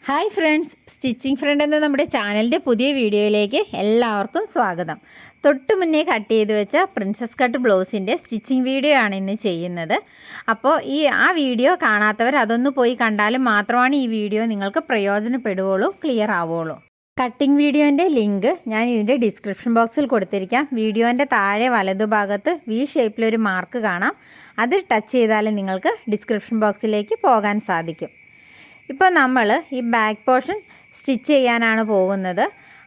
Hi friends, stitching front എന്ന നമ്മുടെ ചാനലിൻ്റെ പുതിയ വീഡിയോയിലേക്ക് എല്ലാവർക്കും സ്വാഗതം. തൊട്ട് മുന്നേ കട്ട് ചെയ്ത് വെച്ച പ്രിൻസസ് കട്ട് ബ്ലൗസിൻ്റെ സ്റ്റിച്ചിങ് വീഡിയോ ആണ് ഇന്ന് ചെയ്യുന്നത്. അപ്പോൾ ആ വീഡിയോ കാണാത്തവർ അതൊന്ന് പോയി കണ്ടാലും മാത്രമാണ് ഈ വീഡിയോ നിങ്ങൾക്ക് പ്രയോജനപ്പെടുകയുള്ളൂ, ക്ലിയർ ആവുകയുള്ളൂ. കട്ടിംഗ് വീഡിയോൻ്റെ ലിങ്ക് ഞാൻ ഇതിൻ്റെ ഡിസ്ക്രിപ്ഷൻ ബോക്സിൽ കൊടുത്തിരിക്കാം. വീഡിയോൻ്റെ താഴെ വലതുഭാഗത്ത് വി ഷേപ്പിലൊരു മാർക്ക് കാണാം. അത് ടച്ച് ചെയ്താലും നിങ്ങൾക്ക് ഡിസ്ക്രിപ്ഷൻ ബോക്സിലേക്ക് പോകാൻ സാധിക്കും. ഇപ്പോൾ നമ്മൾ ഈ ബാക്ക് പോർഷൻ സ്റ്റിച്ച് ചെയ്യാനാണ് പോകുന്നത്.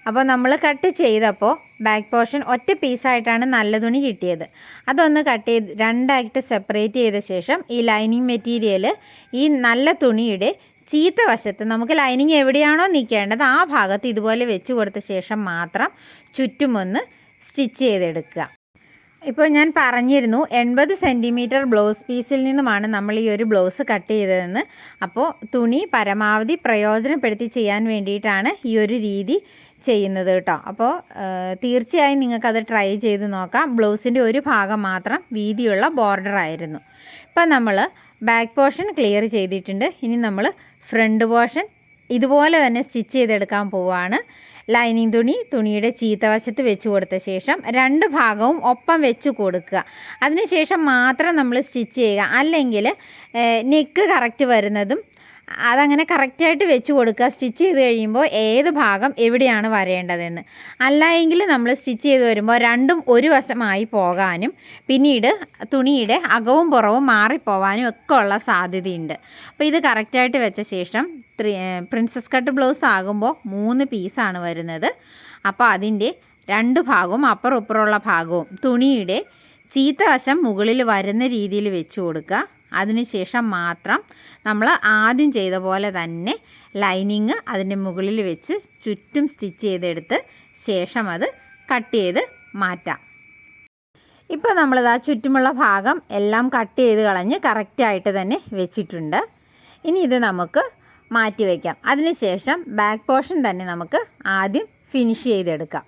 അപ്പോൾ നമ്മൾ കട്ട് ചെയ്തപ്പോൾ ബാക്ക് പോർഷൻ ഒറ്റ പീസായിട്ടാണ് നല്ല തുണി കിട്ടിയത്. അതൊന്ന് കട്ട് ചെയ്ത് രണ്ടായിട്ട് സെപ്പറേറ്റ് ചെയ്ത ശേഷം ഈ ലൈനിങ് മെറ്റീരിയൽ ഈ നല്ല തുണിയുടെ ചീത്ത വശത്ത് നമുക്ക് ലൈനിങ് എവിടെയാണോ നിൽക്കേണ്ടത് ആ ഭാഗത്ത് ഇതുപോലെ വെച്ച് കൊടുത്ത ശേഷം മാത്രം ചുറ്റുമൊന്ന് സ്റ്റിച്ച് ചെയ്തെടുക്കുക. ഇപ്പോൾ ഞാൻ പറഞ്ഞിരുന്നു 80 സെൻറ്റിമീറ്റർ ബ്ലൗസ് പീസിൽ നിന്നുമാണ് നമ്മൾ ഈ ഒരു ബ്ലൗസ് കട്ട് ചെയ്തതെന്ന്. അപ്പോൾ തുണി പരമാവധി പ്രയോജനപ്പെടുത്തി ചെയ്യാൻ വേണ്ടിയിട്ടാണ് ഈ ഒരു രീതി ചെയ്യുന്നത് കേട്ടോ. അപ്പോൾ തീർച്ചയായും നിങ്ങൾക്കത് ട്രൈ ചെയ്ത് നോക്കാം. ബ്ലൗസിൻ്റെ ഒരു ഭാഗം മാത്രം വീതിയുള്ള ബോർഡർ ആയിരുന്നു. ഇപ്പോൾ നമ്മൾ ബാക്ക് പോർഷൻ ക്ലിയർ ചെയ്തിട്ടുണ്ട്. ഇനി നമ്മൾ ഫ്രണ്ട് പോർഷൻ ഇതുപോലെ തന്നെ സ്റ്റിച്ച് ചെയ്തെടുക്കാൻ പോവുകയാണ്. ലൈനിങ് തുണിയുടെ ചീത്തവശത്ത് വെച്ച് കൊടുത്ത ശേഷം രണ്ട് ഭാഗവും ഒപ്പം വെച്ച് കൊടുക്കുക. അതിനുശേഷം മാത്രം നമ്മൾ സ്റ്റിച്ച് ചെയ്യുക. അല്ലെങ്കിൽ നെക്ക് കറക്റ്റ് വരുന്നതും അതങ്ങനെ കറക്റ്റായിട്ട് വെച്ച് കൊടുക്കുക. സ്റ്റിച്ച് ചെയ്ത് കഴിയുമ്പോൾ ഏത് ഭാഗം എവിടെയാണ് വരേണ്ടതെന്ന്. അല്ല എങ്കിൽ നമ്മൾ സ്റ്റിച്ച് ചെയ്ത് വരുമ്പോൾ രണ്ടും ഒരു വശമായി പോകാനും പിന്നീട് തുണിയുടെ അകവും പുറവും മാറിപ്പോവാനും ഒക്കെ ഉള്ള സാധ്യതയുണ്ട്. അപ്പോൾ ഇത് കറക്റ്റായിട്ട് വെച്ച ശേഷം പ്രിൻസസ് കട്ട് ബ്ലൗസ് ആകുമ്പോൾ 3 പീസാണ് വരുന്നത്. അപ്പോൾ അതിൻ്റെ രണ്ട് ഭാഗവും അപ്പുറം ഇപ്പുറമുള്ള ഭാഗവും തുണിയുടെ ചീത്ത വശം മുകളിൽ വരുന്ന രീതിയിൽ വെച്ച് കൊടുക്കുക. അതിനുശേഷം മാത്രം നമ്മൾ ആദ്യം ചെയ്ത പോലെ തന്നെ ലൈനിങ് അതിൻ്റെ മുകളിൽ വെച്ച് ചുറ്റും സ്റ്റിച്ച് ചെയ്തെടുത്ത് ശേഷം അത് കട്ട് ചെയ്ത് മാറ്റാം. ഇപ്പോൾ നമ്മളിതാ ചുറ്റുമുള്ള ഭാഗം എല്ലാം കട്ട് ചെയ്ത് കളഞ്ഞ് കറക്റ്റായിട്ട് തന്നെ വെച്ചിട്ടുണ്ട്. ഇനി ഇത് നമുക്ക് മാറ്റി വയ്ക്കാം. അതിനുശേഷം ബാക്ക് പോർഷൻ തന്നെ നമുക്ക് ആദ്യം ഫിനിഷ് ചെയ്തെടുക്കാം.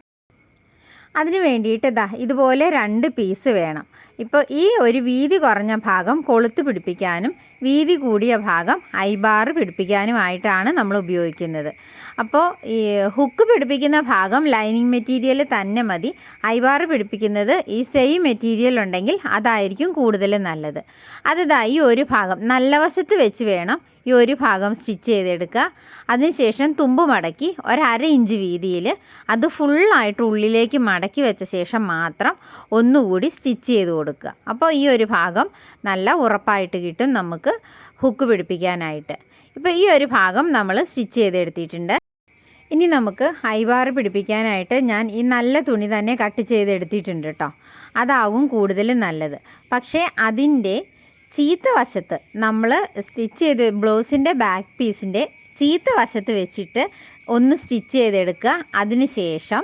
അതിന് വേണ്ടിയിട്ട് ഇതുപോലെ 2 പീസ് വേണം. ഇപ്പോൾ ഈ ഒരു വീതി കുറഞ്ഞ ഭാഗം കൊളുത്ത് പിടിപ്പിക്കാനും വീതി കൂടിയ ഭാഗം ഐബാർ പിടിപ്പിക്കാനുമായിട്ടാണ് നമ്മൾ ഉപയോഗിക്കുന്നത്. അപ്പോൾ ഈ ഹുക്ക് പിടിപ്പിക്കുന്ന ഭാഗം ലൈനിങ് മെറ്റീരിയൽ തന്നെ മതി. ഐബാർ പിടിപ്പിക്കുന്നത് ഈ സെയിം മെറ്റീരിയൽ ഉണ്ടെങ്കിൽ അതായിരിക്കും കൂടുതൽ നല്ലത്. ഈ ഒരു ഭാഗം നല്ല വശത്ത് വെച്ച് വേണം ഈ ഒരു ഭാഗം സ്റ്റിച്ച് ചെയ്തെടുക്കുക. അതിനുശേഷം തുമ്പ് മടക്കി 1/2 ഇഞ്ച് വീതിയിൽ അത് ഫുള്ളായിട്ട് ഉള്ളിലേക്ക് മടക്കി വെച്ച ശേഷം മാത്രം ഒന്നുകൂടി സ്റ്റിച്ച് ചെയ്ത് കൊടുക്കുക. അപ്പോൾ ഈ ഒരു ഭാഗം നല്ല ഉറപ്പായിട്ട് കിട്ടും നമുക്ക് ഹുക്ക് പിടിപ്പിക്കാനായിട്ട്. ഇപ്പോൾ ഈ ഒരു ഭാഗം നമ്മൾ സ്റ്റിച്ച് ചെയ്തെടുത്തിട്ടുണ്ട്. ഇനി നമുക്ക് ഐബാർ പിടിപ്പിക്കാനായിട്ട് ഞാൻ ഈ നല്ല തുണി തന്നെ കട്ട് ചെയ്തെടുത്തിട്ടുണ്ട് കേട്ടോ. അതാവും കൂടുതൽ നല്ലത്. പക്ഷേ അതിൻ്റെ ചീത്ത വശത്ത് നമ്മൾ സ്റ്റിച്ച് ചെയ്ത് ബ്ലൗസിൻ്റെ ബാക്ക് പീസിൻ്റെ ചീത്ത വശത്ത് വെച്ചിട്ട് ഒന്ന് സ്റ്റിച്ച് ചെയ്തെടുക്കുക. അതിന് ശേഷം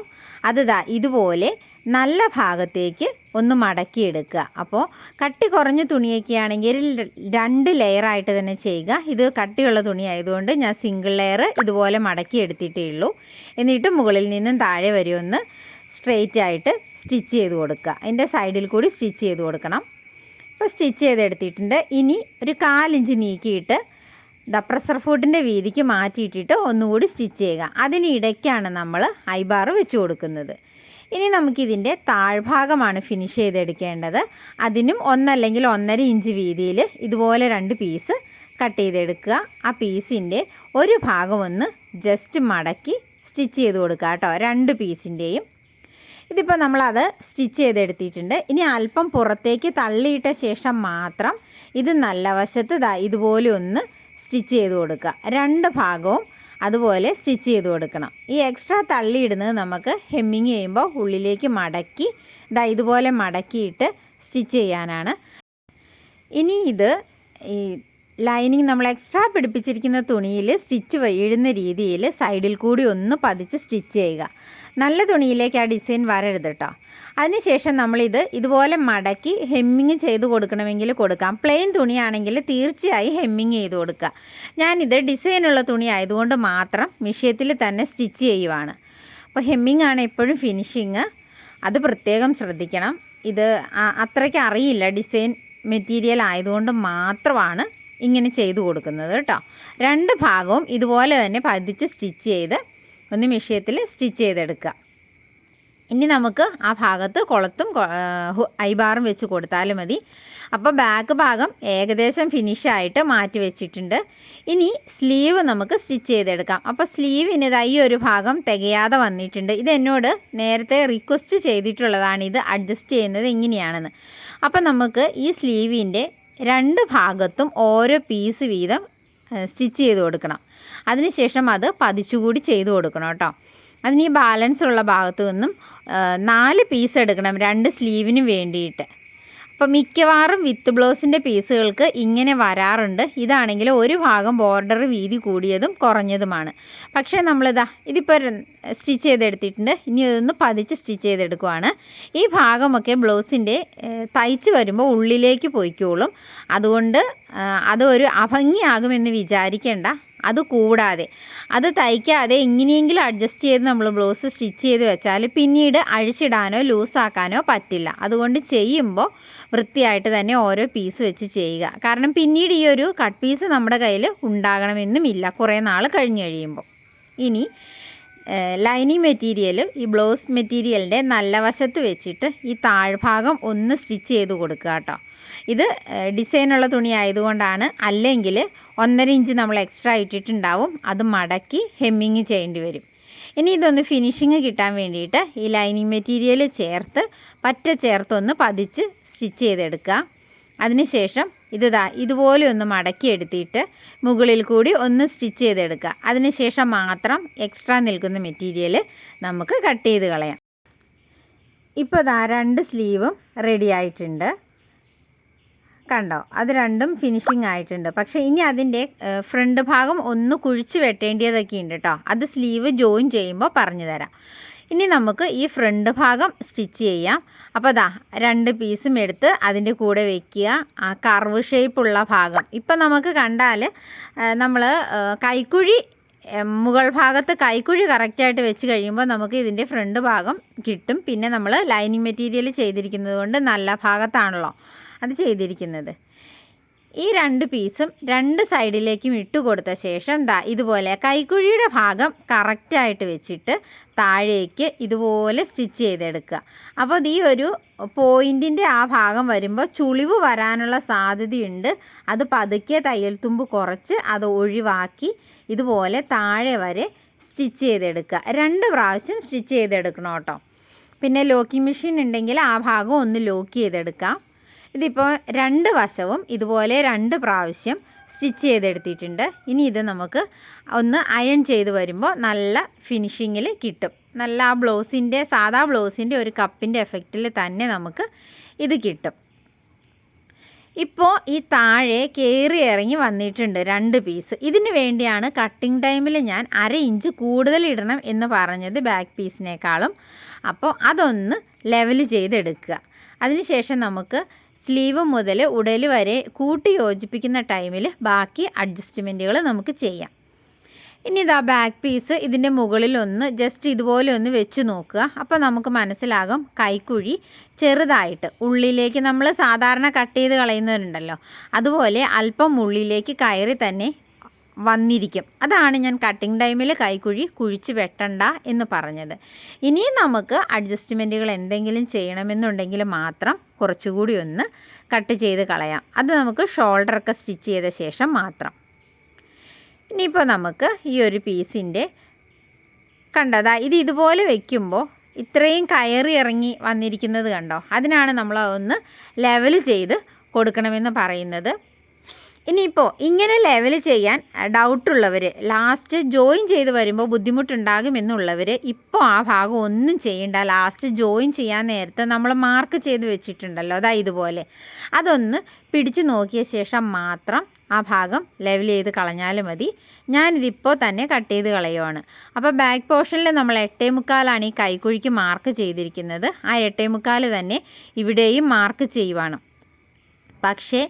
അത് ഇതുപോലെ നല്ല ഭാഗത്തേക്ക് ഒന്ന് മടക്കിയെടുക്കുക. അപ്പോൾ കട്ടി കുറഞ്ഞ തുണിയൊക്കെ ആണെങ്കിൽ 2 ലെയറായിട്ട് തന്നെ ചെയ്യുക. ഇത് കട്ടിയുള്ള തുണി ആയതുകൊണ്ട് ഞാൻ സിംഗിൾ ലെയർ ഇതുപോലെ മടക്കി എടുത്തിട്ടേ ഉള്ളൂ. എന്നിട്ട് മുകളിൽ നിന്നും താഴെ വരെ ഒന്ന് സ്ട്രെയിറ്റ് ആയിട്ട് സ്റ്റിച്ച് ചെയ്ത് കൊടുക്കുക. അതിൻ്റെ സൈഡിൽ കൂടി സ്റ്റിച്ച് ചെയ്ത് കൊടുക്കണം. ഇപ്പോൾ സ്റ്റിച്ച് ചെയ്തെടുത്തിട്ടുണ്ട്. ഇനി ഒരു 1/4 ഇഞ്ച് നീക്കിയിട്ട് പ്രഷർ ഫുഡിൻ്റെ വീതിക്ക് മാറ്റിയിട്ടിട്ട് ഒന്നുകൂടി സ്റ്റിച്ച് ചെയ്യുക. അതിനിടയ്ക്കാണ് നമ്മൾ ഐബാർ വെച്ച് കൊടുക്കുന്നത്. ഇനി നമുക്കിതിൻ്റെ താഴ്ഭാഗമാണ് ഫിനിഷ് ചെയ്തെടുക്കേണ്ടത്. അതിനും 1 അല്ലെങ്കിൽ 1.5 ഇഞ്ച് വീതിയിൽ ഇതുപോലെ 2 പീസ് കട്ട് ചെയ്തെടുക്കുക. ആ പീസിൻ്റെ ഒരു ഭാഗം ഒന്ന് ജസ്റ്റ് മടക്കി സ്റ്റിച്ച് ചെയ്ത് കൊടുക്കുക കേട്ടോ, 2 പീസിൻ്റെയും. ഇതിപ്പോൾ നമ്മളത് സ്റ്റിച്ച് ചെയ്തെടുത്തിട്ടുണ്ട്. ഇനി അല്പം പുറത്തേക്ക് തള്ളിയിട്ട ശേഷം മാത്രം ഇത് നല്ല വശത്ത് ഇതുപോലെ ഒന്ന് സ്റ്റിച്ച് ചെയ്ത് കൊടുക്കുക. 2 ഭാഗവും അതുപോലെ സ്റ്റിച്ച് ചെയ്ത് കൊടുക്കണം. ഈ എക്സ്ട്രാ തള്ളിയിടുന്നത് നമുക്ക് ഹെമ്മിങ് ചെയ്യുമ്പോൾ ഉള്ളിലേക്ക് മടക്കി ഇതുപോലെ മടക്കിയിട്ട് സ്റ്റിച്ച് ചെയ്യാനാണ്. ഇനി ഇത് ഈ ലൈനിങ് നമ്മൾ എക്സ്ട്രാ പിടിപ്പിച്ചിരിക്കുന്ന തുണിയിൽ സ്റ്റിച്ച് വീഴുന്ന രീതിയിൽ സൈഡിൽ കൂടി ഒന്ന് പതിച്ച് സ്റ്റിച്ച് ചെയ്യുക. നല്ല തുണിയിലേക്ക് ആ ഡിസൈൻ വരരുത് കേട്ടോ. അതിനുശേഷം നമ്മളിത് ഇതുപോലെ മടക്കി ഹെമ്മിങ് ചെയ്ത് കൊടുക്കണമെങ്കിൽ കൊടുക്കാം. പ്ലെയിൻ തുണിയാണെങ്കിൽ തീർച്ചയായും ഹെമ്മിങ് ചെയ്ത് കൊടുക്കുക. ഞാനിത് ഡിസൈനുള്ള തുണി ആയതുകൊണ്ട് മാത്രം മിഷ്യത്തിൽ തന്നെ സ്റ്റിച്ച് ചെയ്യുവാണ്. അപ്പോൾ ഹെമ്മിങ് ആണ് എപ്പോഴും ഫിനിഷിങ്, അത് പ്രത്യേകം ശ്രദ്ധിക്കണം. ഇത് അത്രയ്ക്ക് അറിയില്ല, ഡിസൈൻ മെറ്റീരിയൽ ആയതുകൊണ്ട് മാത്രമാണ് ഇങ്ങനെ ചെയ്തു കൊടുക്കുന്നത് കേട്ടോ. രണ്ട് ഭാഗവും ഇതുപോലെ തന്നെ പതിച്ച് സ്റ്റിച്ച് ചെയ്ത് ഒന്ന് മെഷീനത്തിൽ സ്റ്റിച്ച് ചെയ്തെടുക്കുക. ഇനി നമുക്ക് ആ ഭാഗത്ത് കൊളുത്തും ഐബാറും വെച്ച് കൊടുത്താലും മതി. അപ്പോൾ ബാക്ക് ഭാഗം ഏകദേശം ഫിനിഷായിട്ട് മാറ്റി വെച്ചിട്ടുണ്ട്. ഇനി സ്ലീവ് നമുക്ക് സ്റ്റിച്ച് ചെയ്തെടുക്കാം. അപ്പോൾ സ്ലീവിന് ഈ ഒരു ഭാഗം തികയാതെ വന്നിട്ടുണ്ട്. ഇതെന്നോട് നേരത്തെ റിക്വസ്റ്റ് ചെയ്തിട്ടുള്ളതാണ് ഇത് അഡ്ജസ്റ്റ് ചെയ്യുന്നത് എങ്ങനെയാണെന്ന്. അപ്പോൾ നമുക്ക് ഈ സ്ലീവിൻ്റെ രണ്ട് ഭാഗത്തും ഓരോ പീസ് വീതം സ്റ്റിച്ച് ചെയ്ത് കൊടുക്കണം. അതിനുശേഷം അത് പതിച്ചുകൂടി ചെയ്ത് കൊടുക്കണം കേട്ടോ. അതിന് ഈ ബാലൻസ് ഉള്ള ഭാഗത്തു നിന്നും 4 പീസ് എടുക്കണം, 2 സ്ലീവിന് വേണ്ടിയിട്ട്. അപ്പോൾ മിക്കവാറും വിത്ത് ബ്ലൗസിൻ്റെ പീസുകൾക്ക് ഇങ്ങനെ വരാറുണ്ട്. ഇതാണെങ്കിൽ ഒരു ഭാഗം ബോർഡർ വീതി കൂടിയതും കുറഞ്ഞതുമാണ്. പക്ഷേ ഇതിപ്പോൾ സ്റ്റിച്ച് ചെയ്തെടുത്തിട്ടുണ്ട്. ഇനി ഇതൊന്ന് പതിച്ച് സ്റ്റിച്ച് ചെയ്തെടുക്കുവാണ്. ഈ ഭാഗമൊക്കെ ബ്ലൗസിൻ്റെ തയ്ച്ച് വരുമ്പോൾ ഉള്ളിലേക്ക് പോയിക്കോളും. അതുകൊണ്ട് അതൊരു അഭംഗിയാകുമെന്ന് വിചാരിക്കേണ്ട. അതുകൂടാതെ അത് തയ്ക്കാതെ എങ്ങനെയെങ്കിലും അഡ്ജസ്റ്റ് ചെയ്ത് നമ്മൾ ബ്ലൗസ് സ്റ്റിച്ച് ചെയ്ത് വെച്ചാൽ പിന്നീട് അഴിച്ചിടാനോ ലൂസാക്കാനോ പറ്റില്ല. അതുകൊണ്ട് ചെയ്യുമ്പോൾ വൃത്തിയായിട്ട് തന്നെ ഓരോ പീസ് വെച്ച് ചെയ്യുക. കാരണം പിന്നീട് ഈ ഒരു കട്ട് പീസ് നമ്മുടെ കയ്യിൽ ഉണ്ടാകണമെന്നുമില്ല കുറേ നാൾ കഴിഞ്ഞ് കഴിയുമ്പോൾ. ഇനി ലൈനിങ് മെറ്റീരിയൽ ഈ ബ്ലൗസ് മെറ്റീരിയലിൻ്റെ നല്ല വശത്ത് വെച്ചിട്ട് ഈ താഴ്ഭാഗം ഒന്ന് സ്റ്റിച്ച് ചെയ്ത് കൊടുക്കുക കേട്ടോ. ഇത് ഡിസൈനുള്ള തുണി ആയതുകൊണ്ടാണ്. അല്ലെങ്കിൽ 1.5 ഇഞ്ച് നമ്മൾ എക്സ്ട്രാ ഇട്ടിട്ടുണ്ടാവും. അത് മടക്കി ഹെമ്മിങ് ചെയ്യേണ്ടി വരും. ഇനി ഇതൊന്ന് ഫിനിഷിങ് കിട്ടാൻ വേണ്ടിയിട്ട് ഈ ലൈനിങ് മെറ്റീരിയൽ ചേർത്തൊന്ന് പതിച്ച് സ്റ്റിച്ച് ചെയ്തെടുക്കുക. അതിനുശേഷം ഇതുപോലെ ഒന്ന് മടക്കി എടുത്തിട്ട് മുകളിൽ കൂടി ഒന്ന് സ്റ്റിച്ച് ചെയ്തെടുക്കുക. അതിനുശേഷം മാത്രം എക്സ്ട്രാ നിൽക്കുന്ന മെറ്റീരിയൽ നമുക്ക് കട്ട് ചെയ്ത് കളയാം. ഇപ്പോൾ 2 സ്ലീവും റെഡി ആയിട്ടുണ്ട്. കണ്ടോ, അത് രണ്ടും ഫിനിഷിങ് ആയിട്ടുണ്ട്. പക്ഷേ ഇനി അതിൻ്റെ ഫ്രണ്ട് ഭാഗം ഒന്ന് കുഴിച്ച് വെട്ടേണ്ടതൊക്കെ ഉണ്ട് കേട്ടോ. അത് സ്ലീവ് ജോയിൻ ചെയ്യുമ്പോൾ പറഞ്ഞു തരാം. ഇനി നമുക്ക് ഈ ഫ്രണ്ട് ഭാഗം സ്റ്റിച്ച് ചെയ്യാം. അപ്പോൾ 2 പീസും എടുത്ത് അതിൻ്റെ കൂടെ വയ്ക്കുക. ആ കർവ് ഷേപ്പുള്ള ഭാഗം ഇപ്പം നമുക്ക് കണ്ടാൽ നമ്മൾ കൈക്കുഴി മുകൾ ഭാഗത്ത് കൈക്കുഴി കറക്റ്റായിട്ട് വെച്ച് കഴിയുമ്പോൾ നമുക്ക് ഇതിൻ്റെ ഫ്രണ്ട് ഭാഗം കിട്ടും. പിന്നെ നമ്മൾ ലൈനിങ് മെറ്റീരിയൽ ചെയ്തിരിക്കുന്നത് കൊണ്ട് നല്ല ഭാഗത്താണല്ലോ അത് ചെയ്തിരിക്കുന്നത്. ഈ 2 പീസും 2 സൈഡിലേക്കും ഇട്ട് കൊടുത്ത ശേഷം ഇതുപോലെ കൈക്കുഴിയുടെ ഭാഗം കറക്റ്റായിട്ട് വെച്ചിട്ട് താഴേക്ക് ഇതുപോലെ സ്റ്റിച്ച് ചെയ്തെടുക്കുക. അപ്പോൾ ഈ ഒരു പോയിൻറ്റിൻ്റെ ആ ഭാഗം വരുമ്പോൾ ചുളിവ് വരാനുള്ള സാധ്യതയുണ്ട്. അത് പതുക്കെ തയ്യൽ തുമ്പ് കുറച്ച് അത് ഒഴിവാക്കി ഇതുപോലെ താഴെ വരെ സ്റ്റിച്ച് ചെയ്തെടുക്കുക. 2 പ്രാവശ്യം സ്റ്റിച്ച് ചെയ്തെടുക്കണം കേട്ടോ. പിന്നെ ലോക്കിംഗ് മെഷീൻ ഉണ്ടെങ്കിൽ ആ ഭാഗം ഒന്ന് ലോക്ക് ചെയ്തെടുക്കാം. ഇതിപ്പോൾ 2 വശവും ഇതുപോലെ 2 പ്രാവശ്യം സ്റ്റിച്ച് ചെയ്തെടുത്തിട്ടുണ്ട്. ഇനി ഇത് നമുക്ക് ഒന്ന് അയൺ ചെയ്ത് വരുമ്പോൾ നല്ല ഫിനിഷിങ്ങിൽ കിട്ടും. നല്ല ആ ബ്ലൗസിൻ്റെ സാധാ ബ്ലൗസിൻ്റെ ഒരു കപ്പിൻ്റെ എഫക്റ്റിൽ തന്നെ നമുക്ക് ഇത് കിട്ടും. ഇപ്പോൾ ഈ താഴെ കയറി ഇറങ്ങി വന്നിട്ടുണ്ട് 2 പീസ്. ഇതിന് വേണ്ടിയാണ് കട്ടിങ് ടൈമിൽ ഞാൻ 1/2 ഇഞ്ച് കൂടുതൽ ഇടണം എന്ന് പറഞ്ഞത് ബാക്ക് പീസിനേക്കാളും. അപ്പോൾ അതൊന്ന് ലെവൽ ചെയ്തെടുക്കുക. അതിനുശേഷം നമുക്ക് സ്ലീവ് മുതൽ ഉടൽ വരെ കൂട്ടി യോജിപ്പിക്കുന്ന ടൈമിൽ ബാക്കി അഡ്ജസ്റ്റ്മെൻറ്റുകൾ നമുക്ക് ചെയ്യാം. ഇനി ബാക്ക് പീസ് ഇതിൻ്റെ മുകളിലൊന്ന് ജസ്റ്റ് ഇതുപോലെ ഒന്ന് വെച്ച് നോക്കുക. അപ്പോൾ നമുക്ക് മനസ്സിലാകും കൈക്കുഴി ചെറുതായിട്ട് ഉള്ളിലേക്ക് നമ്മൾ സാധാരണ കട്ട് ചെയ്ത് കളയുന്നവരുണ്ടല്ലോ അതുപോലെ അല്പം ഉള്ളിലേക്ക് കയറി തന്നെ വന്നിരിക്കും. അതാണ് ഞാൻ കട്ടിങ് ടൈമിൽ കൈക്കുഴി കുഴിച്ച് വെട്ടണ്ട എന്ന് പറഞ്ഞത്. ഇനിയും നമുക്ക് അഡ്ജസ്റ്റ്മെൻറ്റുകൾ എന്തെങ്കിലും ചെയ്യണമെന്നുണ്ടെങ്കിൽ മാത്രം കുറച്ചുകൂടി ഒന്ന് കട്ട് ചെയ്ത് കളയാം. അത് നമുക്ക് ഷോൾഡറൊക്കെ സ്റ്റിച്ച് ചെയ്ത ശേഷം മാത്രം. ഇനിയിപ്പോൾ നമുക്ക് ഈ ഒരു പീസിൻ്റെ കണ്ടോ, ഇത് ഇതുപോലെ വയ്ക്കുമ്പോൾ ഇത്രയും കയറി ഇറങ്ങി വന്നിരിക്കുന്നത് കണ്ടോ, അതിനാണ് നമ്മൾ ഒന്ന് ലെവൽ ചെയ്ത് കൊടുക്കണമെന്ന് പറയുന്നത്. ഇനിയിപ്പോൾ ഇങ്ങനെ ലെവൽ ചെയ്യാൻ ഡൗട്ടുള്ളവർ, ലാസ്റ്റ് ജോയിൻ ചെയ്ത് വരുമ്പോൾ ബുദ്ധിമുട്ടുണ്ടാകുമെന്നുള്ളവർ ഇപ്പോൾ ആ ഭാഗം ഒന്നും ചെയ്യണ്ട. ലാസ്റ്റ് ജോയിൻ ചെയ്യാൻ നേരത്തെ നമ്മൾ മാർക്ക് ചെയ്ത് വെച്ചിട്ടുണ്ടല്ലോ ഇതുപോലെ, അതൊന്ന് പിടിച്ചു നോക്കിയ ശേഷം മാത്രം ആ ഭാഗം ലെവൽ ചെയ്ത് കളഞ്ഞാൽ മതി. ഞാനിതിപ്പോൾ തന്നെ കട്ട് ചെയ്ത് കളയുവാണ്. അപ്പോൾ ബാക്ക് പോർഷനിൽ നമ്മൾ 8.25 ഈ കൈക്കുഴിക്ക് മാർക്ക് ചെയ്തിരിക്കുന്നത്. ആ 8.25 തന്നെ ഇവിടെയും മാർക്ക് ചെയ്യുവാണ്. പക്ഷേ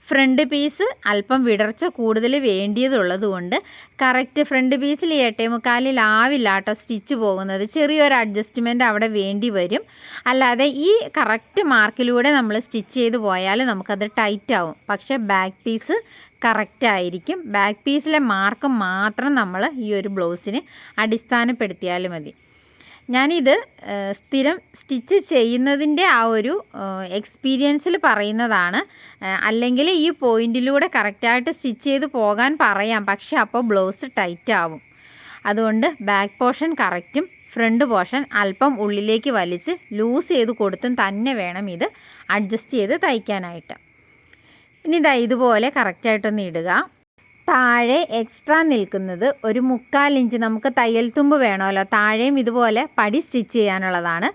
ഫ്രണ്ട് പീസ് അല്പം വിടർച്ച കൂടുതൽ വേണ്ടിയതുള്ളത് കൊണ്ട് കറക്റ്റ് ഫ്രണ്ട് പീസിൽ 8.25 ആവില്ല കേട്ടോ സ്റ്റിച്ച് പോകുന്നത്. ചെറിയൊരു അഡ്ജസ്റ്റ്മെൻറ്റ് അവിടെ വേണ്ടി വരും. അല്ലാതെ ഈ കറക്റ്റ് മാർക്കിലൂടെ നമ്മൾ സ്റ്റിച്ച് ചെയ്ത് പോയാൽ നമുക്കത് ടൈറ്റ് ആവും. പക്ഷേ ബാക്ക് പീസ് കറക്റ്റായിരിക്കും. ബാക്ക് പീസിലെ മാർക്ക് മാത്രം നമ്മൾ ഈ ഒരു ബ്ലൗസിന് അടിസ്ഥാനപ്പെടുത്തിയാൽ മതി. ഞാനിത് സ്ഥിരം സ്റ്റിച്ച് ചെയ്യുന്നതിൻ്റെ ആ ഒരു എക്സ്പീരിയൻസിൽ പറയുന്നതാണ്. അല്ലെങ്കിൽ ഈ പോയിൻറ്റിലൂടെ കറക്റ്റായിട്ട് സ്റ്റിച്ച് ചെയ്ത് പോകാൻ പറയാം, പക്ഷേ അപ്പോൾ ബ്ലൗസ് ടൈറ്റ് ആവും. അതുകൊണ്ട് ബാക്ക് പോർഷൻ കറക്റ്റും ഫ്രണ്ട് പോർഷൻ അല്പം ഉള്ളിലേക്ക് വലിച്ച് ലൂസ് ചെയ്ത് കൊടുത്തും തന്നെ വേണം ഇത് അഡ്ജസ്റ്റ് ചെയ്ത് തയ്ക്കാനായിട്ട്. ഇനി ഇതുപോലെ കറക്റ്റായിട്ടൊന്ന് ഇടുക. താഴെ എക്സ്ട്രാ നിൽക്കുന്നത് ഒരു 1/4 ഇഞ്ച് നമുക്ക് തയ്യൽ തുമ്പ് വേണമല്ലോ. താഴെയും ഇതുപോലെ പടി സ്റ്റിച്ച് ചെയ്യാനുള്ളതാണ്.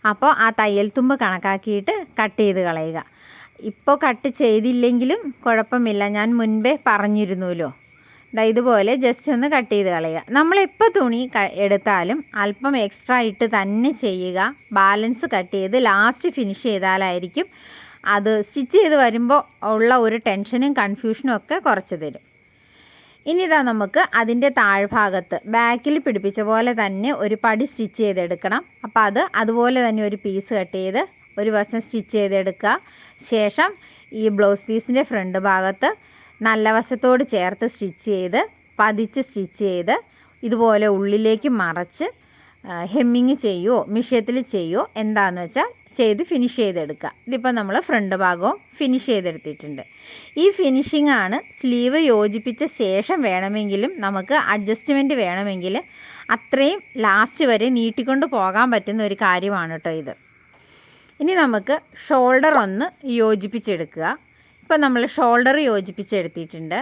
അപ്പോൾ ആ തയ്യൽ തുമ്പ് കണക്കാക്കിയിട്ട് കട്ട് ചെയ്ത് കളയുക. ഇപ്പോൾ കട്ട് ചെയ്തില്ലെങ്കിലും കുഴപ്പമില്ല, ഞാൻ മുൻപേ പറഞ്ഞിരുന്നല്ലോ. ഇതുപോലെ ജസ്റ്റ് ഒന്ന് കട്ട് ചെയ്ത് കളയുക. നമ്മളെപ്പോൾ തുണി എടുത്താലും അല്പം എക്സ്ട്രാ ഇട്ട് തന്നെ ചെയ്യുക. ബാലൻസ് കട്ട് ചെയ്ത് ലാസ്റ്റ് ഫിനിഷ് ചെയ്താലായിരിക്കും അത് സ്റ്റിച്ച് ചെയ്ത് വരുമ്പോൾ ഉള്ള ഒരു ടെൻഷനും കൺഫ്യൂഷനും ഒക്കെ കുറച്ച് തരും. ഇനി നമുക്ക് അതിൻ്റെ താഴ്ഭാഗത്ത് ബാക്കിൽ പിടിപ്പിച്ച പോലെ തന്നെ ഒരു പടി സ്റ്റിച്ച് ചെയ്തെടുക്കണം. അപ്പോൾ അതുപോലെ തന്നെ ഒരു പീസ് കട്ട് ചെയ്ത് ഒരു വശം സ്റ്റിച്ച് ചെയ്തെടുക്കുക. ശേഷം ഈ ബ്ലൗസ് പീസിൻ്റെ ഫ്രണ്ട് ഭാഗത്ത് നല്ല വശത്തോട് ചേർത്ത് സ്റ്റിച്ച് ചെയ്ത് പതിച്ച് സ്റ്റിച്ച് ചെയ്ത് ഇതുപോലെ ഉള്ളിലേക്ക് മറച്ച് ഹെമ്മിങ് ചെയ്യുമോ മിഷ്യത്തിൽ ചെയ്യുമോ എന്താണെന്ന് വെച്ചാൽ ചെയ്ത് ഫിനിഷ് ചെയ്തെടുക്കുക. ഇതിപ്പോൾ നമ്മൾ ഫ്രണ്ട് ഭാഗവും ഫിനിഷ് ചെയ്തെടുത്തിട്ടുണ്ട്. ഈ ഫിനിഷിംഗ് ആണ് സ്ലീവ് യോജിപ്പിച്ച ശേഷം വേണമെങ്കിലും നമുക്ക് അഡ്ജസ്റ്റ്മെൻറ്റ് വേണമെങ്കിൽ അത്രയും ലാസ്റ്റ് വരെ നീട്ടിക്കൊണ്ട് പോകാൻ പറ്റുന്ന ഒരു കാര്യമാണ് കേട്ടോ ഇത്. ഇനി നമുക്ക് ഷോൾഡർ ഒന്ന് യോജിപ്പിച്ചെടുക്കുക. ഇപ്പോൾ നമ്മൾ ഷോൾഡർ യോജിപ്പിച്ചെടുത്തിട്ടുണ്ട്.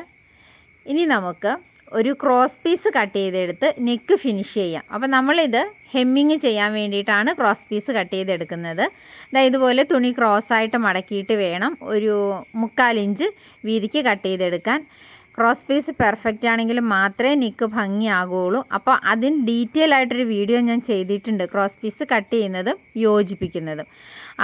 ഇനി നമുക്ക് ഒരു ക്രോസ് പീസ് കട്ട് ചെയ്തെടുത്ത് നെക്ക് ഫിനിഷ് ചെയ്യാം. അപ്പോൾ നമ്മളിത് ഹെമ്മിങ് ചെയ്യാൻ വേണ്ടിയിട്ടാണ് ക്രോസ് പീസ് കട്ട് ചെയ്തെടുക്കുന്നത്. ഇതുപോലെ തുണി ക്രോസായിട്ട് മടക്കിയിട്ട് വേണം ഒരു 1/4 ഇഞ്ച് വീതിക്ക് കട്ട് ചെയ്തെടുക്കാൻ. ക്രോസ് പീസ് പെർഫെക്റ്റ് ആണെങ്കിൽ മാത്രമേ നെക്ക് ഭംഗിയാകുള്ളൂ. അപ്പോൾ അതിന് ഡീറ്റെയിൽ ആയിട്ടൊരു വീഡിയോ ഞാൻ ചെയ്തിട്ടുണ്ട്, ക്രോസ് പീസ് കട്ട് ചെയ്യുന്നതും യോജിപ്പിക്കുന്നതും.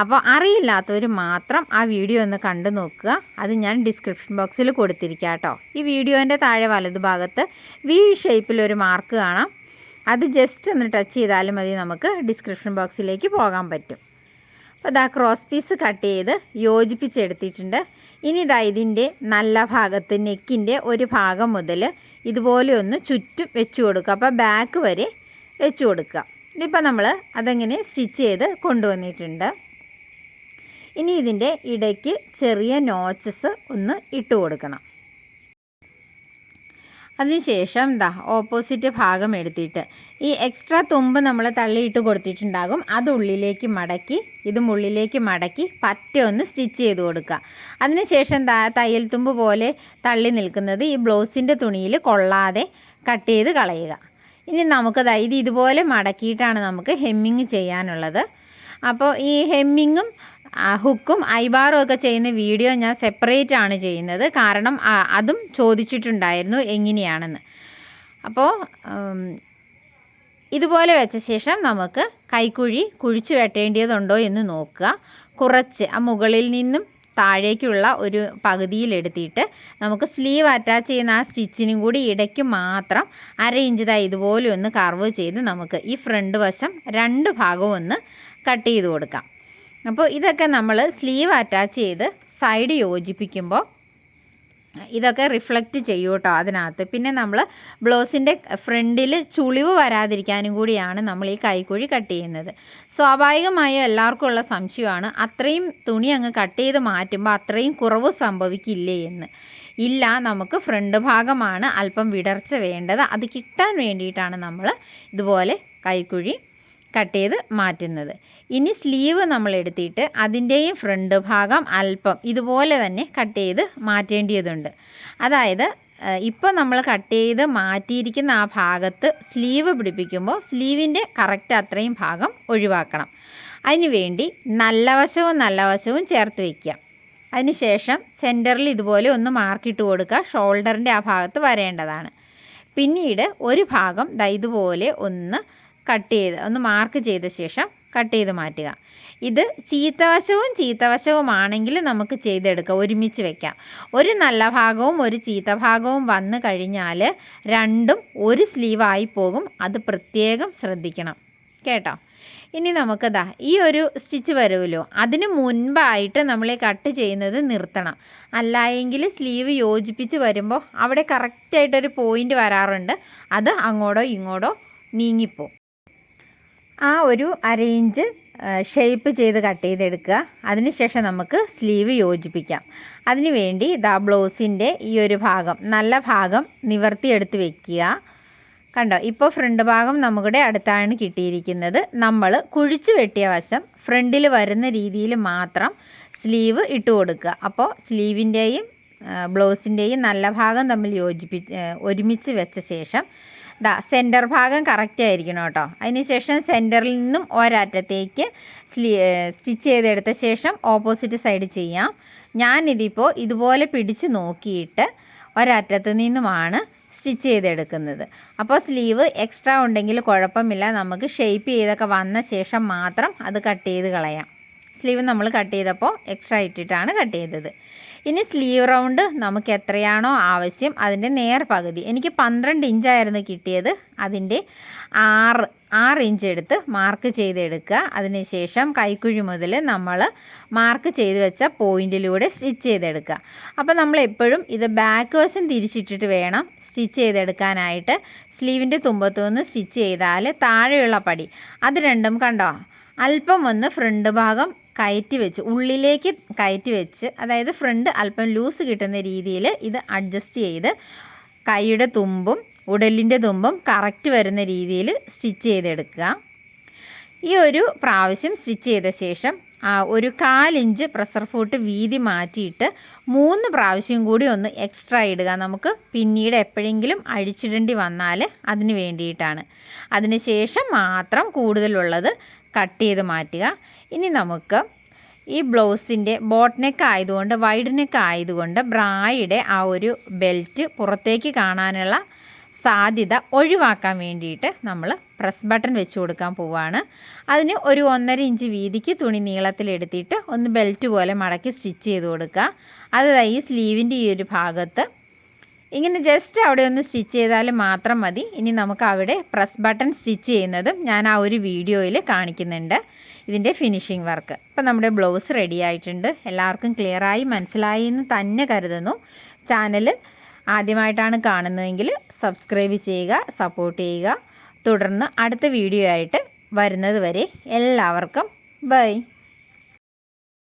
അപ്പോൾ അറിയില്ലാത്തവർ മാത്രം ആ വീഡിയോ ഒന്ന് കണ്ടു നോക്കുക. അത് ഞാൻ ഡിസ്ക്രിപ്ഷൻ ബോക്സിൽ കൊടുത്തിരിക്കാം കേട്ടോ. ഈ വീഡിയോൻ്റെ താഴെ വലതുഭാഗത്ത് വി ഷേപ്പിലൊരു മാർക്ക് കാണാം. അത് ജസ്റ്റ് ഒന്ന് ടച്ച് ചെയ്താലും മതി, നമുക്ക് ഡിസ്ക്രിപ്ഷൻ ബോക്സിലേക്ക് പോകാൻ പറ്റും. അപ്പോൾ ക്രോസ് പീസ് കട്ട് ചെയ്ത് യോജിപ്പിച്ചെടുത്തിട്ടുണ്ട്. ഇനി ഇതിൻ്റെ നല്ല ഭാഗത്ത് നെക്കിൻ്റെ ഒരു ഭാഗം മുതൽ ഇതുപോലെ ഒന്ന് ചുറ്റും വെച്ച് കൊടുക്കുക. അപ്പോൾ ബാക്ക് വരെ വെച്ച് കൊടുക്കുക. ഇതിപ്പോൾ നമ്മൾ അതെങ്ങനെ സ്റ്റിച്ച് ചെയ്ത് കൊണ്ടുവന്നിട്ടുണ്ട്. ഇനി ഇതിൻ്റെ ഇടയ്ക്ക് ചെറിയ നോച്ചസ് ഒന്ന് ഇട്ട് കൊടുക്കണം. അതിനുശേഷം ഓപ്പോസിറ്റ് ഭാഗം എടുത്തിട്ട് ഈ എക്സ്ട്രാ തുമ്പ് നമ്മൾ തള്ളിയിട്ട് കൊടുത്തിട്ടുണ്ടാകും, അത് ഉള്ളിലേക്ക് മടക്കി ഇതും ഉള്ളിലേക്ക് മടക്കി പറ്റ ഒന്ന് സ്റ്റിച്ച് ചെയ്ത് കൊടുക്കുക. അതിനുശേഷം തയ്യൽ തുമ്പ് പോലെ തള്ളി നിൽക്കുന്നത് ഈ ബ്ലൗസിൻ്റെ തുണിയിൽ കൊള്ളാതെ കട്ട് ചെയ്ത് കളയുക. ഇനി നമുക്ക് ഇത് ഇതുപോലെ മടക്കിയിട്ടാണ് നമുക്ക് ഹെമ്മിങ് ചെയ്യാനുള്ളത്. അപ്പോൾ ഈ ഹെമ്മിങ്ങും ഹുക്കും ഐബാറും ഒക്കെ ചെയ്യുന്ന വീഡിയോ ഞാൻ സെപ്പറേറ്റ് ആണ് ചെയ്യുന്നത്, കാരണം അതും ചോദിച്ചിട്ടുണ്ടായിരുന്നു എങ്ങനെയാണെന്ന്. അപ്പോൾ ഇതുപോലെ വെച്ച ശേഷം നമുക്ക് കൈക്കുഴി കുഴിച്ച് വെട്ടേണ്ടതുണ്ടോ എന്ന് നോക്കുക. കുറച്ച് ആ മുകളിൽ നിന്നും താഴേക്കുള്ള ഒരു പകുതിയിലെടുത്തിട്ട് നമുക്ക് സ്ലീവ് അറ്റാച്ച് ചെയ്യുന്ന ആ സ്റ്റിച്ചിനും കൂടി ഇടയ്ക്ക് മാത്രം 1/2 ഇഞ്ച് ഇതുപോലെ ഒന്ന് കർവ് ചെയ്ത് നമുക്ക് ഈ ഫ്രണ്ട് വശം 2 ഭാഗവും ഒന്ന് കട്ട് ചെയ്ത് കൊടുക്കാം. അപ്പോൾ ഇതൊക്കെ നമ്മൾ സ്ലീവ് അറ്റാച്ച് ചെയ്ത് സൈഡ് യോജിപ്പിക്കുമ്പോൾ ഇതൊക്കെ റിഫ്ലക്റ്റ് ചെയ്യും കേട്ടോ അതിനകത്ത്. പിന്നെ നമ്മൾ ബ്ലൗസിൻ്റെ ഫ്രണ്ടിൽ ചുളിവ് വരാതിരിക്കാനും കൂടിയാണ് നമ്മൾ ഈ കൈക്കുഴി കട്ട് ചെയ്യുന്നത്. സ്വാഭാവികമായും എല്ലാവർക്കും ഉള്ള സംശയമാണ്, അത്രയും തുണി അങ്ങ് കട്ട് ചെയ്ത് മാറ്റുമ്പോൾ അത്രയും കുറവ് സംഭവിക്കില്ലേ എന്ന്. ഇല്ല, നമുക്ക് ഫ്രണ്ട് ഭാഗമാണ് അല്പം വിടർച്ച വേണ്ടത്. അത് കിട്ടാൻ വേണ്ടിയിട്ടാണ് നമ്മൾ ഇതുപോലെ കൈക്കുഴി കട്ട് ചെയ്ത് മാറ്റുന്നത്. ഇനി സ്ലീവ് നമ്മൾ എടുത്തിട്ട് അതിൻ്റെയും ഫ്രണ്ട് ഭാഗം അല്പം ഇതുപോലെ തന്നെ കട്ട് ചെയ്ത് മാറ്റേണ്ടതുണ്ട്. അതായത് ഇപ്പോൾ നമ്മൾ കട്ട് ചെയ്ത് മാറ്റിയിരിക്കുന്ന ആ ഭാഗത്ത് സ്ലീവ് പിടിപ്പിക്കുമ്പോൾ സ്ലീവിൻ്റെ കറക്റ്റ് അത്രയും ഭാഗം ഒഴിവാക്കണം. അതിന് വേണ്ടി നല്ല വശവും ചേർത്ത് വയ്ക്കുക. അതിനുശേഷം സെൻറ്ററിൽ ഇതുപോലെ ഒന്ന് മാർക്കിട്ട് കൊടുക്കുക. ഷോൾഡറിൻ്റെ ആ ഭാഗത്ത് വരേണ്ടതാണ്. പിന്നീട് ഒരു ഭാഗം ഇതുപോലെ ഒന്ന് കട്ട് ചെയ്ത് ഒന്ന് മാർക്ക് ചെയ്ത ശേഷം കട്ട് ചെയ്ത് മാറ്റുക. ഇത് ചീത്തവശവുമാണെങ്കിൽ നമുക്ക് ചെയ്തെടുക്കാം, ഒരുമിച്ച് വെക്കാം. ഒരു നല്ല ഭാഗവും ഒരു ചീത്ത ഭാഗവും വന്നു കഴിഞ്ഞാൽ രണ്ടും ഒരു സ്ലീവായി പോകും. അത് പ്രത്യേകം ശ്രദ്ധിക്കണം കേട്ടോ. ഇനി നമുക്കതാ ഈ ഒരു സ്റ്റിച്ച് വരുമല്ലോ, അതിന് മുൻപായിട്ട് നമ്മൾ കട്ട് ചെയ്യുന്നത് നിർത്തണം. അല്ലായെങ്കിൽ സ്ലീവ് യോജിപ്പിച്ച് വരുമ്പോൾ അവിടെ കറക്റ്റായിട്ടൊരു പോയിൻ്റ് വരാറുണ്ട്, അത് അങ്ങോട്ടോ ഇങ്ങോട്ടോ നീങ്ങിപ്പോവും. ആ ഒരു അരയിഞ്ച് ഷേപ്പ് ചെയ്ത് കട്ട് ചെയ്തെടുക്കുക. അതിനുശേഷം നമുക്ക് സ്ലീവ് യോജിപ്പിക്കാം. അതിന് വേണ്ടി ബ്ലൗസിൻ്റെ ഈ ഒരു ഭാഗം, നല്ല ഭാഗം നിവർത്തിയെടുത്ത് വെക്കുക. കണ്ടോ, ഇപ്പോൾ ഫ്രണ്ട് ഭാഗം നമ്മുടെ അടുത്താണ് കിട്ടിയിരിക്കുന്നത്. നമ്മൾ കുഴിച്ച് വെട്ടിയ വശം ഫ്രണ്ടിൽ വരുന്ന രീതിയിൽ മാത്രം സ്ലീവ് ഇട്ട് കൊടുക്കുക. അപ്പോൾ സ്ലീവിൻ്റെയും ബ്ലൗസിൻ്റെയും നല്ല ഭാഗം തമ്മിൽ ഒരുമിച്ച് വെച്ച ശേഷം സെൻറ്റർ ഭാഗം കറക്റ്റ് ആയിരിക്കണം കേട്ടോ. അതിനുശേഷം സെൻറ്ററിൽ നിന്നും ഒരറ്റത്തേക്ക് സ്റ്റിച്ച് ചെയ്തെടുത്ത ശേഷം ഓപ്പോസിറ്റ് സൈഡ് ചെയ്യാം. ഞാനിതിപ്പോൾ ഇതുപോലെ പിടിച്ച് നോക്കിയിട്ട് ഒരറ്റത്ത് നിന്നുമാണ് സ്റ്റിച്ച് ചെയ്തെടുക്കുന്നത്. അപ്പോൾ സ്ലീവ് എക്സ്ട്രാ ഉണ്ടെങ്കിൽ കുഴപ്പമില്ല, നമുക്ക് ഷേപ്പ് ചെയ്തൊക്കെ വന്ന ശേഷം മാത്രം അത് കട്ട് ചെയ്ത് കളയാം. സ്ലീവ് നമ്മൾ കട്ട് ചെയ്തപ്പോൾ എക്സ്ട്രാ ഇട്ടിട്ടാണ് കട്ട് ചെയ്തത്. ഇനി സ്ലീവ് റൗണ്ട് നമുക്ക് എത്രയാണോ ആവശ്യം അതിൻ്റെ നേർ പകുതി, എനിക്ക് 12 ഇഞ്ചായിരുന്നു കിട്ടിയത്, അതിൻ്റെ 6 ഇഞ്ച് എടുത്ത് മാർക്ക് ചെയ്തെടുക്കുക. അതിനുശേഷം കൈക്കുഴി മുതൽ നമ്മൾ മാർക്ക് ചെയ്ത് വെച്ച പോയിൻറ്റിലൂടെ സ്റ്റിച്ച് ചെയ്തെടുക്കുക. അപ്പോൾ നമ്മൾ എപ്പോഴും ഇത് ബാക്ക് വശം തിരിച്ചിട്ടിട്ട് വേണം സ്റ്റിച്ച് ചെയ്തെടുക്കാനായിട്ട്. സ്ലീവിൻ്റെ തുമ്പത്തു നിന്ന് സ്റ്റിച്ച് ചെയ്താൽ താഴെയുള്ള പടി അത് രണ്ടും കണ്ടോ അല്പം ഒന്ന് ഫ്രണ്ട് ഭാഗം കയറ്റി വെച്ച് ഉള്ളിലേക്ക് കയറ്റി വെച്ച്, അതായത് ഫ്രണ്ട് അല്പം ലൂസ് കിട്ടുന്ന രീതിയിൽ ഇത് അഡ്ജസ്റ്റ് ചെയ്ത് കൈയുടെ തുമ്പും ഉടലിൻ്റെ തുമ്പും കറക്റ്റ് വരുന്ന രീതിയിൽ സ്റ്റിച്ച് ചെയ്തെടുക്കുക. ഈ ഒരു പ്രാവശ്യം സ്റ്റിച്ച് ചെയ്ത ശേഷം ഒരു 1/4 ഇഞ്ച് പ്രഷർ ഫൂട്ട് വീതി മാറ്റിയിട്ട് 3 പ്രാവശ്യം കൂടി ഒന്ന് എക്സ്ട്രാ ഇടുക. നമുക്ക് പിന്നീട് എപ്പോഴെങ്കിലും അഴിച്ചിടേണ്ടി വന്നാൽ അതിന് വേണ്ടിയിട്ടാണ്. അതിന് ശേഷം മാത്രം കൂടുതലുള്ളത് കട്ട് ചെയ്ത് മാറ്റുക. ഇനി നമുക്ക് ഈ ബ്ലൗസിൻ്റെ ബോട്ട് നെക്ക് ആയതുകൊണ്ട്, വൈഡ് നെക്ക് ആയതുകൊണ്ട് ബ്രായുടെ ആ ഒരു ബെൽറ്റ് പുറത്തേക്ക് കാണാനുള്ള സാധ്യത ഒഴിവാക്കാൻ വേണ്ടിയിട്ട് നമ്മൾ പ്രസ് ബട്ടൺ വെച്ച് കൊടുക്കാൻ പോവുകയാണ്. അതിന് ഒരു 1.5 ഇഞ്ച് വീതിക്ക് തുണി നീളത്തിലെടുത്തിട്ട് ഒന്ന് ബെൽറ്റ് പോലെ മടക്കി സ്റ്റിച്ച് ചെയ്ത് കൊടുക്കുക. അത് ഈ സ്ലീവിൻ്റെ ഈ ഒരു ഭാഗത്ത് ഇങ്ങനെ ജസ്റ്റ് അവിടെ ഒന്ന് സ്റ്റിച്ച് ചെയ്താൽ മാത്രം മതി. ഇനി നമുക്ക് അവിടെ പ്രസ് ബട്ടൺ സ്റ്റിച്ച് ചെയ്യുന്നതും ഞാൻ ആ ഒരു വീഡിയോയിൽ കാണിക്കുന്നുണ്ട്, ഇതിൻ്റെ ഫിനിഷിംഗ് വർക്ക്. അപ്പോൾ നമ്മുടെ ബ്ലൗസ് റെഡി ആയിട്ടുണ്ട്. എല്ലാവർക്കും ക്ലിയറായി മനസ്സിലായി എന്ന് തന്നെ കരുതുന്നു. ചാനൽ ആദ്യമായിട്ടാണ് കാണുന്നതെങ്കിൽ സബ്സ്ക്രൈബ് ചെയ്യുക, സപ്പോർട്ട് ചെയ്യുക. തുടർന്ന് അടുത്ത വീഡിയോ ആയിട്ട് വരുന്നത് വരെ എല്ലാവർക്കും ബൈ.